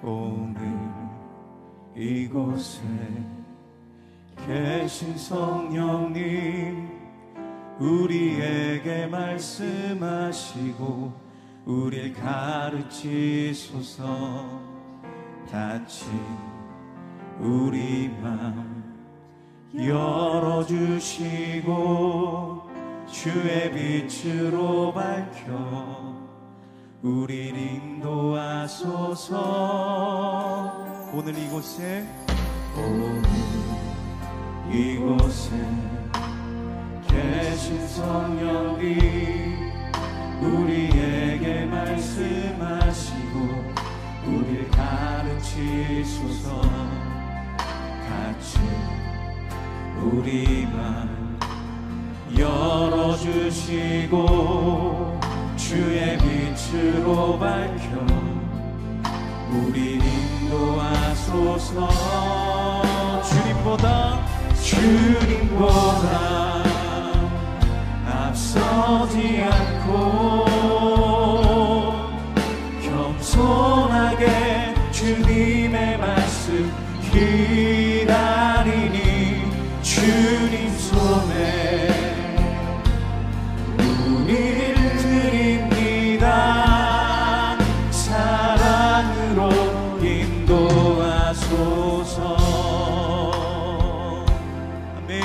오늘 이곳에 계신 성령님, 우리에게 말씀하시고 우릴 가르치소서. 닫힌 우리 맘 열어주시고 주의 빛으로 밝혀 우릴 인도하소서. 오늘 이곳에 계신 성령님, 우리에게 말씀하시고 우릴 가르치소서. 같이 우리 맘 열어주시고 주의 빛으로 밝혀 우릴 인도하소서. 주님보다 앞서지 않고 겸손하게 주님의 말씀 기다리니 주님 손에 우리를 드립니다. 사랑으로 인도하소서. 아멘.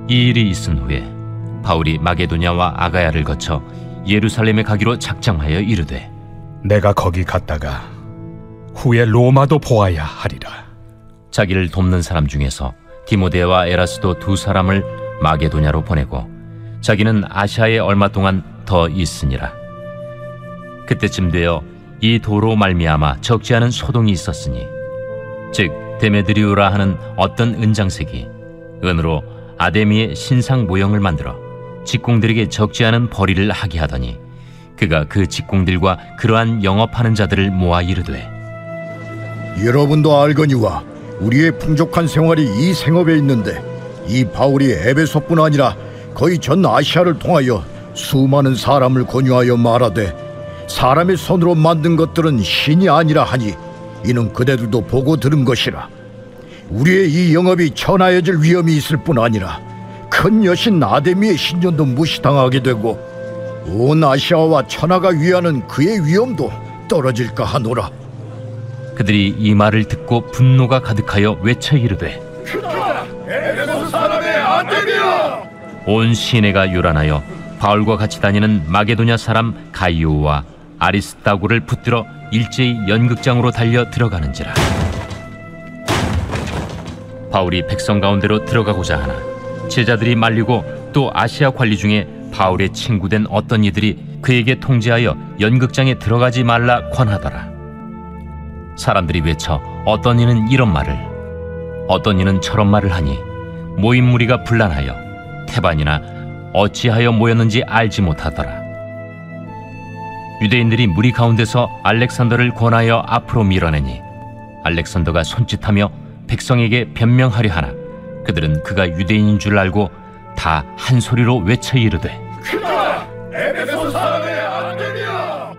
이 일이 있은 후에 바울이 마게도냐와 아가야를 거쳐 예루살렘에 가기로 작정하여 이르되, 내가 거기 갔다가 후에 로마도 보아야 하리라. 자기를 돕는 사람 중에서 디모데와 에라스도 두 사람을 마게도냐로 보내고 자기는 아시아에 얼마 동안 더 있으니라. 그때쯤 되어 이 도로 말미암아 적지 않은 소동이 있었으니, 즉 데메드리오라 하는 어떤 은장색이 은으로 아데미의 신상 모형을 만들어 직공들에게 적지 않은 벌이를 하게 하더니, 그가 그 직공들과 그러한 영업하는 자들을 모아 이르되, 여러분도 알거니와 우리의 풍족한 생활이 이 생업에 있는데, 이 바울이 에베소뿐 아니라 거의 전 아시아를 통하여 수많은 사람을 권유하여 말하되, 사람의 손으로 만든 것들은 신이 아니라 하니 이는 그대들도 보고 들은 것이라. 우리의 이 영업이 천하여질 위험이 있을 뿐 아니라 큰 여신 아데미의 신전도 무시당하게 되고 온 아시아와 천하가 위하는 그의 위엄도 떨어질까 하노라. 그들이 이 말을 듣고 분노가 가득하여 외쳐 이르되, 에베소 사람의 아데미야! 온 시내가 요란하여 바울과 같이 다니는 마게도냐 사람 가이오와 아리스다고를 붙들어 일제히 연극장으로 달려 들어가는지라. 바울이 백성 가운데로 들어가고자 하나 제자들이 말리고 또 아시아 관리 중에 바울의 친구된 어떤 이들이 그에게 통지하여 연극장에 들어가지 말라 권하더라. 사람들이 외쳐 어떤 이는 이런 말을, 어떤 이는 저런 말을 하니 모인 무리가 분란하여 태반이나 어찌하여 모였는지 알지 못하더라. 유대인들이 무리 가운데서 알렉산더를 권하여 앞으로 밀어내니 알렉산더가 손짓하며 백성에게 변명하려 하나 그들은 그가 유대인인 줄 알고 다 한 소리로 외쳐 이르되, 에베소 사람의 아데미야!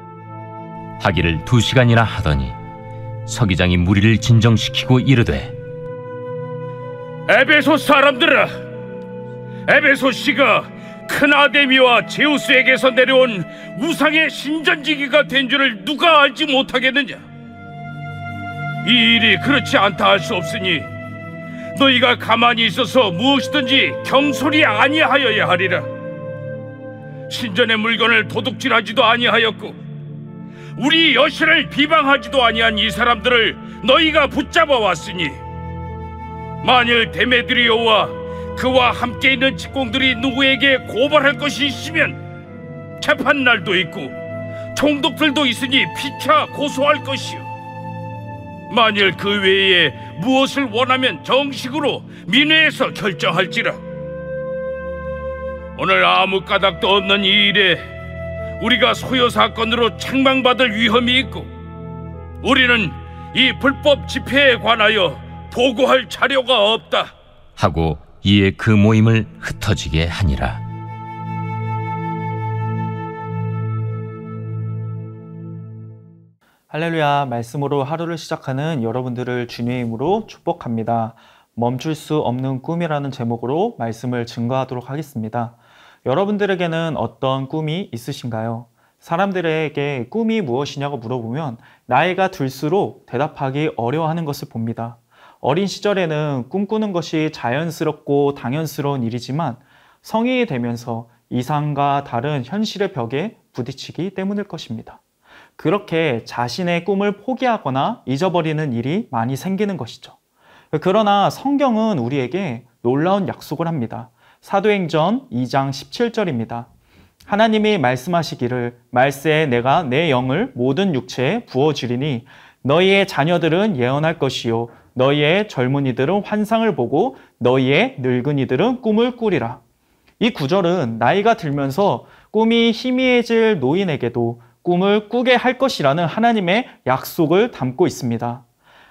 하기를 2시간이나 하더니 서기장이 무리를 진정시키고 이르되, 에베소 사람들아, 에베소시가 큰 아데미와 제우스에게서 내려온 우상의 신전지기가 된 줄을 누가 알지 못하겠느냐? 이 일이 그렇지 않다 할 수 없으니 너희가 가만히 있어서 무엇이든지 경솔히 아니하여야 하리라. 신전의 물건을 도둑질하지도 아니하였고 우리 여신을 비방하지도 아니한 이 사람들을 너희가 붙잡아 왔으니, 만일 데메드리오와 그와 함께 있는 직공들이 누구에게 고발할 것이 있으면 재판날도 있고 총독들도 있으니 피차 고소할 것이요, 만일 그 외에 무엇을 원하면 정식으로 민회에서 결정할지라. 오늘 아무 까닭도 없는 이 일에 우리가 소요 사건으로 책망받을 위험이 있고 우리는 이 불법 집회에 관하여 보고할 자료가 없다 하고 이에 그 모임을 흩어지게 하니라. 할렐루야, 말씀으로 하루를 시작하는 여러분들을 주님의 이름으로 축복합니다. 멈출 수 없는 꿈이라는 제목으로 말씀을 증거하도록 하겠습니다. 여러분들에게는 어떤 꿈이 있으신가요? 사람들에게 꿈이 무엇이냐고 물어보면 나이가 들수록 대답하기 어려워하는 것을 봅니다. 어린 시절에는 꿈꾸는 것이 자연스럽고 당연스러운 일이지만 성인이 되면서 이상과 다른 현실의 벽에 부딪히기 때문일 것입니다. 그렇게 자신의 꿈을 포기하거나 잊어버리는 일이 많이 생기는 것이죠. 그러나 성경은 우리에게 놀라운 약속을 합니다. 사도행전 2장 17절입니다. 하나님이 말씀하시기를 말세에 내가 내 영을 모든 육체에 부어주리니 너희의 자녀들은 예언할 것이요 너희의 젊은이들은 환상을 보고 너희의 늙은이들은 꿈을 꾸리라. 이 구절은 나이가 들면서 꿈이 희미해질 노인에게도 꿈을 꾸게 할 것이라는 하나님의 약속을 담고 있습니다.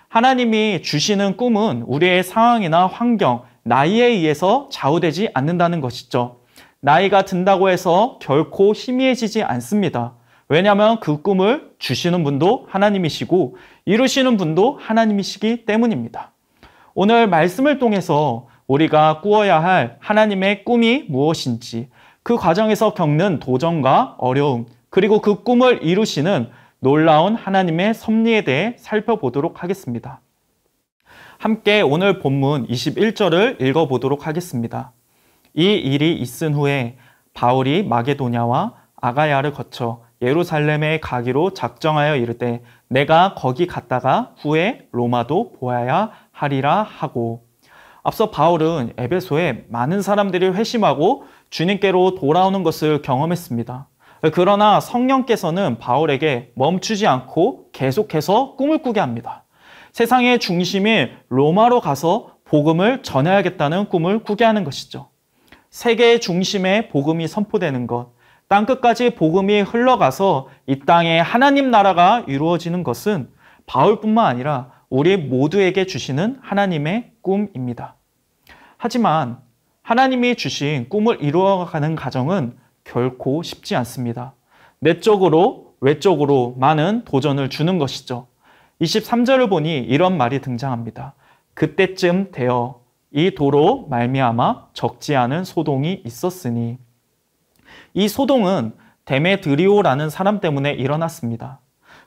하나님이 주시는 꿈은 우리의 상황이나 환경, 나이에 의해서 좌우되지 않는다는 것이죠. 나이가 든다고 해서 결코 희미해지지 않습니다. 왜냐하면 그 꿈을 주시는 분도 하나님이시고 이루시는 분도 하나님이시기 때문입니다. 오늘 말씀을 통해서 우리가 꾸어야 할 하나님의 꿈이 무엇인지, 그 과정에서 겪는 도전과 어려움, 그리고 그 꿈을 이루시는 놀라운 하나님의 섭리에 대해 살펴보도록 하겠습니다. 함께 오늘 본문 21절을 읽어보도록 하겠습니다. 이 일이 있은 후에 바울이 마게도냐와 아가야를 거쳐 예루살렘에 가기로 작정하여 이르되 내가 거기 갔다가 후에 로마도 보아야 하리라 하고, 앞서 바울은 에베소에 많은 사람들이 회심하고 주님께로 돌아오는 것을 경험했습니다. 그러나 성령께서는 바울에게 멈추지 않고 계속해서 꿈을 꾸게 합니다. 세상의 중심인 로마로 가서 복음을 전해야겠다는 꿈을 꾸게 하는 것이죠. 세계의 중심에 복음이 선포되는 것, 땅끝까지 복음이 흘러가서 이 땅에 하나님 나라가 이루어지는 것은 바울뿐만 아니라 우리 모두에게 주시는 하나님의 꿈입니다. 하지만 하나님이 주신 꿈을 이루어가는 과정은 결코 쉽지 않습니다. 내적으로 외적으로 많은 도전을 주는 것이죠. 23절을 보니 이런 말이 등장합니다. 그때쯤 되어 이 도로 말미암아 적지 않은 소동이 있었으니, 이 소동은 데메드리오라는 사람 때문에 일어났습니다.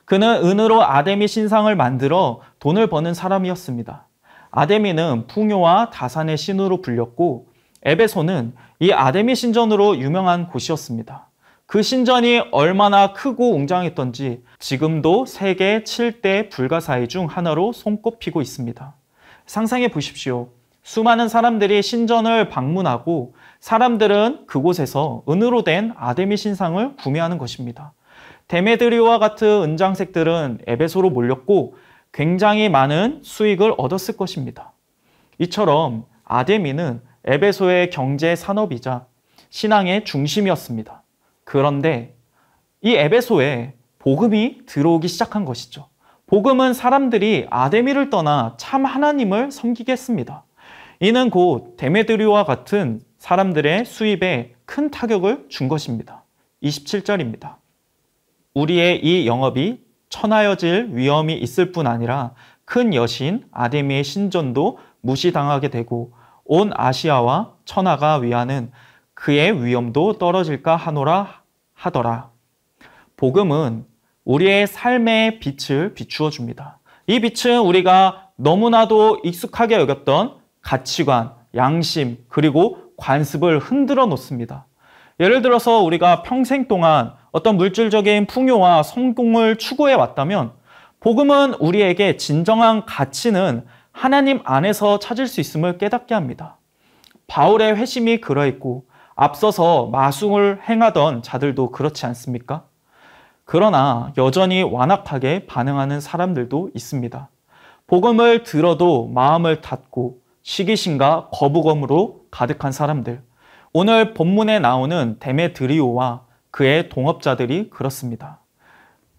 그는 은으로 아데미 신상을 만들어 돈을 버는 사람이었습니다. 아데미는 풍요와 다산의 신으로 불렸고 에베소는 이 아데미 신전으로 유명한 곳이었습니다. 그 신전이 얼마나 크고 웅장했던지 지금도 세계 7대 불가사의 중 하나로 손꼽히고 있습니다. 상상해 보십시오. 수많은 사람들이 신전을 방문하고 사람들은 그곳에서 은으로 된 아데미 신상을 구매하는 것입니다. 데메드리오와 같은 은장색들은 에베소로 몰렸고 굉장히 많은 수익을 얻었을 것입니다. 이처럼 아데미는 에베소의 경제 산업이자 신앙의 중심이었습니다. 그런데 이 에베소에 복음이 들어오기 시작한 것이죠. 복음은 사람들이 아데미를 떠나 참 하나님을 섬기게 했습니다. 이는 곧 데메드리오와 같은 사람들의 수입에 큰 타격을 준 것입니다. 27절입니다. 우리의 이 영업이 천하여질 위험이 있을 뿐 아니라 큰 여신 아데미의 신전도 무시당하게 되고 온 아시아와 천하가 위하는 그의 위엄도 떨어질까 하노라 하더라. 복음은 우리의 삶의 빛을 비추어 줍니다. 이 빛은 우리가 너무나도 익숙하게 여겼던 가치관, 양심, 그리고 관습을 흔들어 놓습니다. 예를 들어서 우리가 평생 동안 어떤 물질적인 풍요와 성공을 추구해 왔다면 복음은 우리에게 진정한 가치는 하나님 안에서 찾을 수 있음을 깨닫게 합니다. 바울의 회심이 그러했고 앞서서 마숭을 행하던 자들도 그렇지 않습니까? 그러나 여전히 완악하게 반응하는 사람들도 있습니다. 복음을 들어도 마음을 닫고 시기심과 거부감으로 가득한 사람들. 오늘 본문에 나오는 데메드리오와 그의 동업자들이 그렇습니다.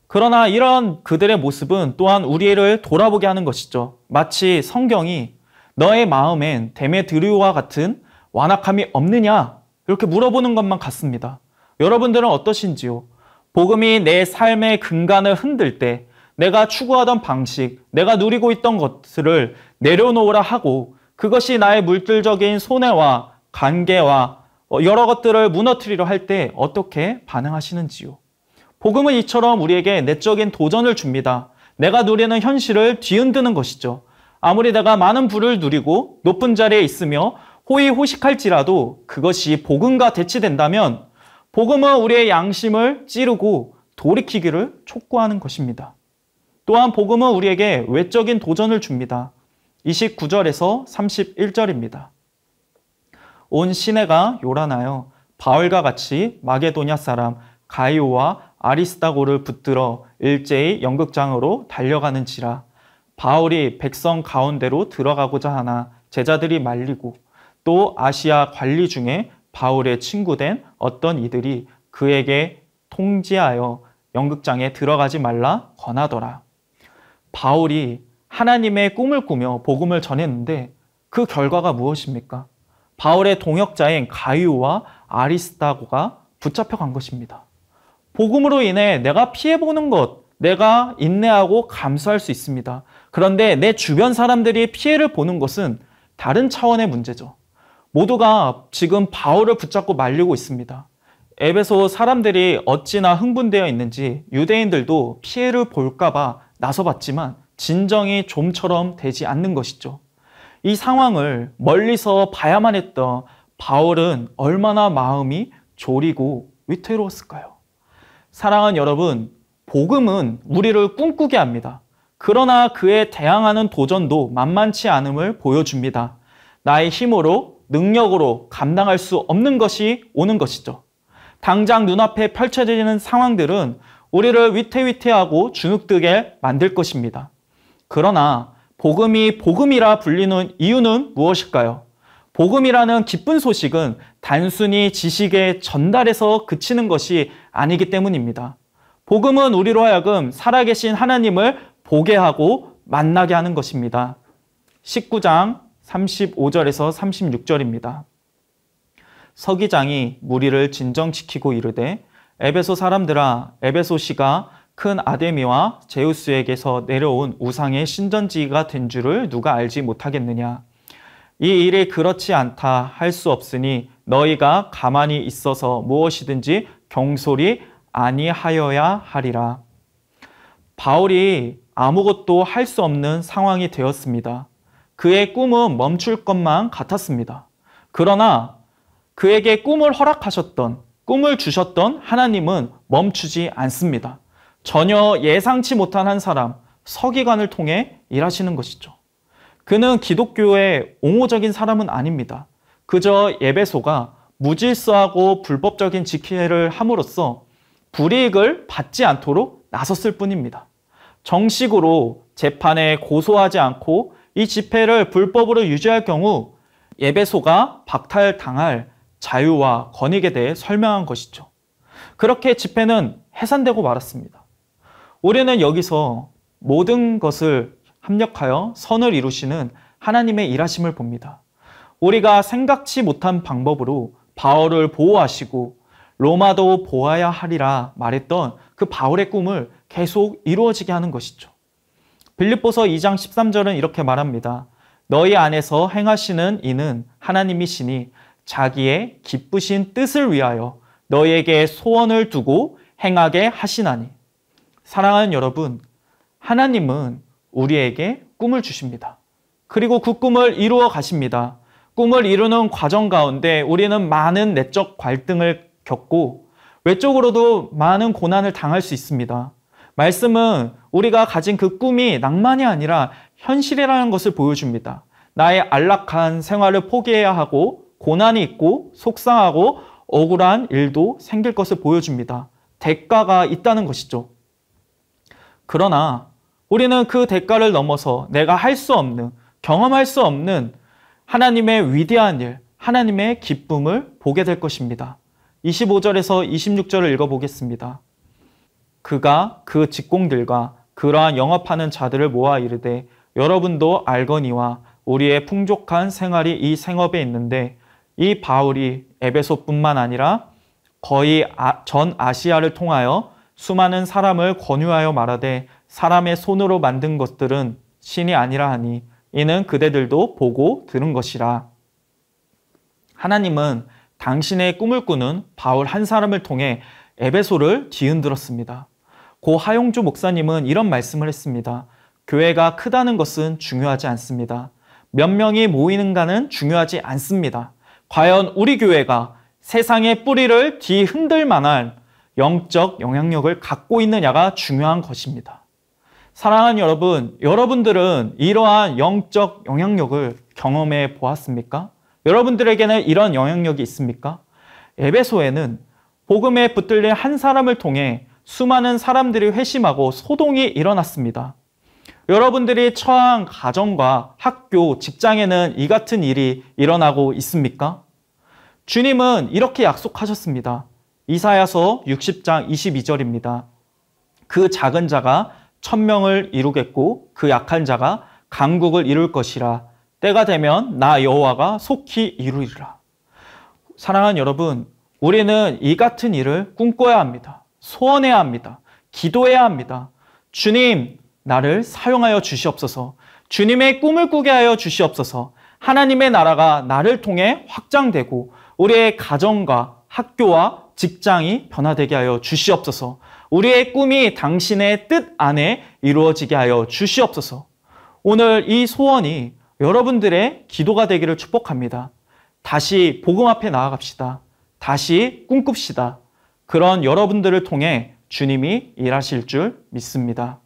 그러나 이런 그들의 모습은 또한 우리를 돌아보게 하는 것이죠. 마치 성경이 너의 마음엔 데메드리오와 같은 완악함이 없느냐? 이렇게 물어보는 것만 같습니다. 여러분들은 어떠신지요? 복음이 내 삶의 근간을 흔들 때, 내가 추구하던 방식, 내가 누리고 있던 것들을 내려놓으라 하고 그것이 나의 물질적인 손해와 관계와 여러 것들을 무너뜨리려 할 때 어떻게 반응하시는지요? 복음은 이처럼 우리에게 내적인 도전을 줍니다. 내가 누리는 현실을 뒤흔드는 것이죠. 아무리 내가 많은 부를 누리고 높은 자리에 있으며 호의호식할지라도 그것이 복음과 대치된다면 복음은 우리의 양심을 찌르고 돌이키기를 촉구하는 것입니다. 또한 복음은 우리에게 외적인 도전을 줍니다. 29절에서 31절입니다. 온 시내가 요란하여 바울과 같이 마게도냐 사람 가이오와 아리스다고를 붙들어 일제히 연극장으로 달려가는지라. 바울이 백성 가운데로 들어가고자 하나 제자들이 말리고 또 아시아 관리 중에 바울의 친구된 어떤 이들이 그에게 통지하여 연극장에 들어가지 말라 권하더라. 바울이 하나님의 꿈을 꾸며 복음을 전했는데 그 결과가 무엇입니까? 바울의 동역자인 가이오와 아리스다고가 붙잡혀간 것입니다. 복음으로 인해 내가 피해보는 것, 내가 인내하고 감수할 수 있습니다. 그런데 내 주변 사람들이 피해를 보는 것은 다른 차원의 문제죠. 모두가 지금 바울을 붙잡고 말리고 있습니다. 에베소 사람들이 어찌나 흥분되어 있는지 유대인들도 피해를 볼까봐 나서봤지만 진정이 좀처럼 되지 않는 것이죠. 이 상황을 멀리서 봐야만 했던 바울은 얼마나 마음이 졸이고 위태로웠을까요? 사랑하는 여러분, 복음은 우리를 꿈꾸게 합니다. 그러나 그에 대항하는 도전도 만만치 않음을 보여줍니다. 나의 힘으로, 능력으로 감당할 수 없는 것이 오는 것이죠. 당장 눈앞에 펼쳐지는 상황들은 우리를 위태위태하고 주눅들게 만들 것입니다. 그러나 복음이 복음이라 불리는 이유는 무엇일까요? 복음이라는 기쁜 소식은 단순히 지식의 전달에서 그치는 것이 아니기 때문입니다. 복음은 우리로 하여금 살아계신 하나님을 보게 하고 만나게 하는 것입니다. 19장 35절에서 36절입니다. 서기장이 무리를 진정시키고 이르되 에베소 사람들아, 에베소시가 큰 아데미와 제우스에게서 내려온 우상의 신전지가 된 줄을 누가 알지 못하겠느냐? 이 일이 그렇지 않다 할 수 없으니 너희가 가만히 있어서 무엇이든지 경솔히 아니하여야 하리라. 바울이 아무것도 할 수 없는 상황이 되었습니다. 그의 꿈은 멈출 것만 같았습니다. 그러나 그에게 꿈을 허락하셨던, 꿈을 주셨던 하나님은 멈추지 않습니다. 전혀 예상치 못한 한 사람, 서기관을 통해 일하시는 것이죠. 그는 기독교의 옹호적인 사람은 아닙니다. 그저 에베소가 무질서하고 불법적인 집회를 함으로써 불이익을 받지 않도록 나섰을 뿐입니다. 정식으로 재판에 고소하지 않고 이 집회를 불법으로 유지할 경우 에베소가 박탈당할 자유와 권익에 대해 설명한 것이죠. 그렇게 집회는 해산되고 말았습니다. 우리는 여기서 모든 것을 합력하여 선을 이루시는 하나님의 일하심을 봅니다. 우리가 생각지 못한 방법으로 바울을 보호하시고 로마도 보아야 하리라 말했던 그 바울의 꿈을 계속 이루어지게 하는 것이죠. 빌립보서 2장 13절은 이렇게 말합니다. 너희 안에서 행하시는 이는 하나님이시니 자기의 기쁘신 뜻을 위하여 너희에게 소원을 두고 행하게 하시나니. 사랑하는 여러분, 하나님은 우리에게 꿈을 주십니다. 그리고 그 꿈을 이루어 가십니다. 꿈을 이루는 과정 가운데 우리는 많은 내적 갈등을 겪고 외적으로도 많은 고난을 당할 수 있습니다. 말씀은 우리가 가진 그 꿈이 낭만이 아니라 현실이라는 것을 보여줍니다. 나의 안락한 생활을 포기해야 하고 고난이 있고 속상하고 억울한 일도 생길 것을 보여줍니다. 대가가 있다는 것이죠. 그러나 우리는 그 대가를 넘어서 내가 할 수 없는, 경험할 수 없는 하나님의 위대한 일, 하나님의 기쁨을 보게 될 것입니다. 25절에서 26절을 읽어보겠습니다. 그가 그 직공들과 그러한 영업하는 자들을 모아 이르되 여러분도 알거니와 우리의 풍족한 생활이 이 생업에 있는데 이 바울이 에베소뿐만 아니라 거의 전 아시아를 통하여 수많은 사람을 권유하여 말하되 사람의 손으로 만든 것들은 신이 아니라 하니 이는 그대들도 보고 들은 것이라. 하나님은 당신의 꿈을 꾸는 바울 한 사람을 통해 에베소를 뒤흔들었습니다. 고 하용주 목사님은 이런 말씀을 했습니다. 교회가 크다는 것은 중요하지 않습니다. 몇 명이 모이는가는 중요하지 않습니다. 과연 우리 교회가 세상의 뿌리를 뒤흔들 만한 영적 영향력을 갖고 있느냐가 중요한 것입니다. 사랑하는 여러분, 여러분들은 이러한 영적 영향력을 경험해 보았습니까? 여러분들에게는 이런 영향력이 있습니까? 에베소에는 복음에 붙들린 한 사람을 통해 수많은 사람들이 회심하고 소동이 일어났습니다. 여러분들이 처한 가정과 학교, 직장에는 이 같은 일이 일어나고 있습니까? 주님은 이렇게 약속하셨습니다. 이사야서 60장 22절입니다. 그 작은 자가 1000명을 이루겠고 그 약한 자가 강국을 이룰 것이라. 때가 되면 나 여호와가 속히 이루리라. 사랑하는 여러분, 우리는 이 같은 일을 꿈꿔야 합니다. 소원해야 합니다. 기도해야 합니다. 주님, 나를 사용하여 주시옵소서. 주님의 꿈을 꾸게 하여 주시옵소서. 하나님의 나라가 나를 통해 확장되고 우리의 가정과 학교와 직장이 변화되게 하여 주시옵소서. 우리의 꿈이 당신의 뜻 안에 이루어지게 하여 주시옵소서. 오늘 이 소원이 여러분들의 기도가 되기를 축복합니다. 다시 복음 앞에 나아갑시다. 다시 꿈꿉시다. 그런 여러분들을 통해 주님이 일하실 줄 믿습니다.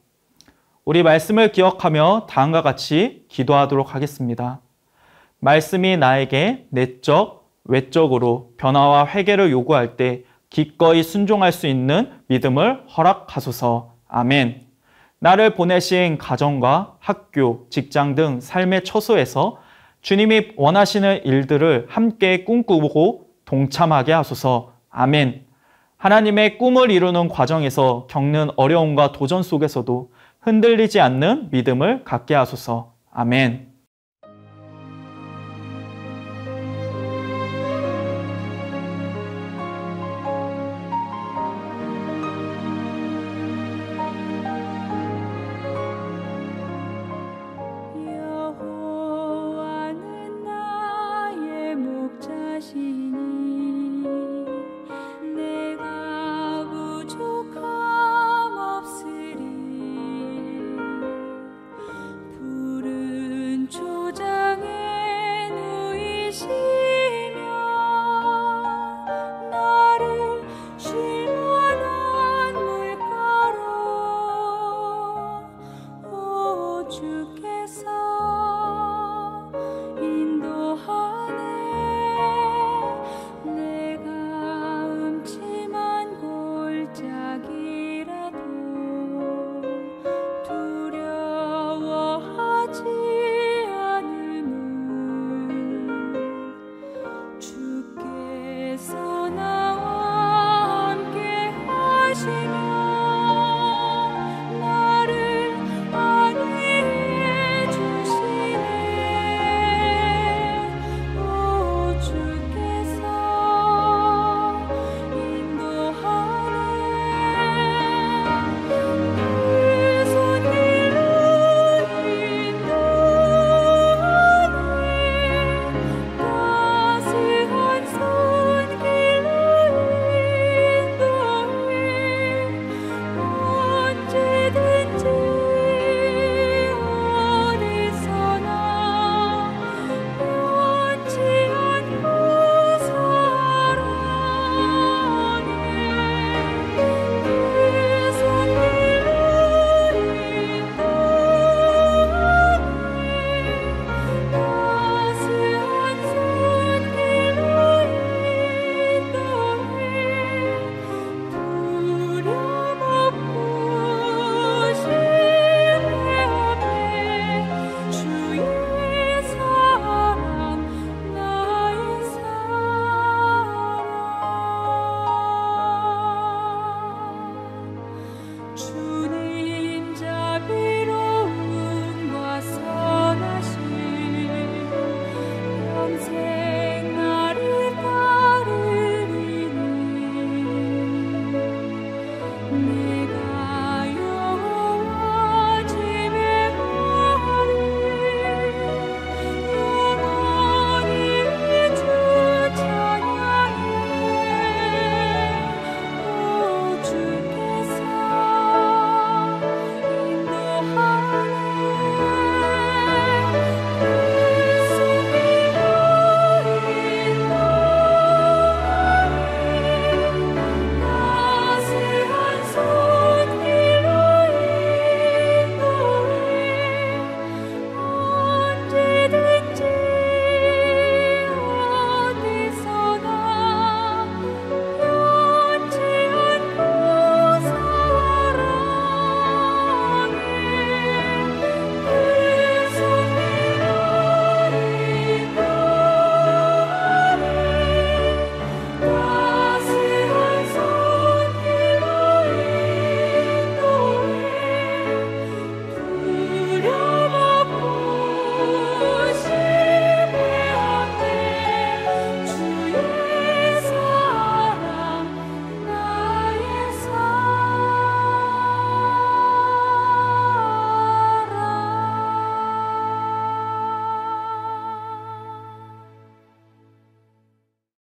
우리 말씀을 기억하며 다음과 같이 기도하도록 하겠습니다. 말씀이 나에게 내적, 외적으로 변화와 회개를 요구할 때 기꺼이 순종할 수 있는 믿음을 허락하소서. 아멘. 나를 보내신 가정과 학교, 직장 등 삶의 처소에서 주님이 원하시는 일들을 함께 꿈꾸고 동참하게 하소서. 아멘. 하나님의 꿈을 이루는 과정에서 겪는 어려움과 도전 속에서도 흔들리지 않는 믿음을 갖게 하소서. 아멘.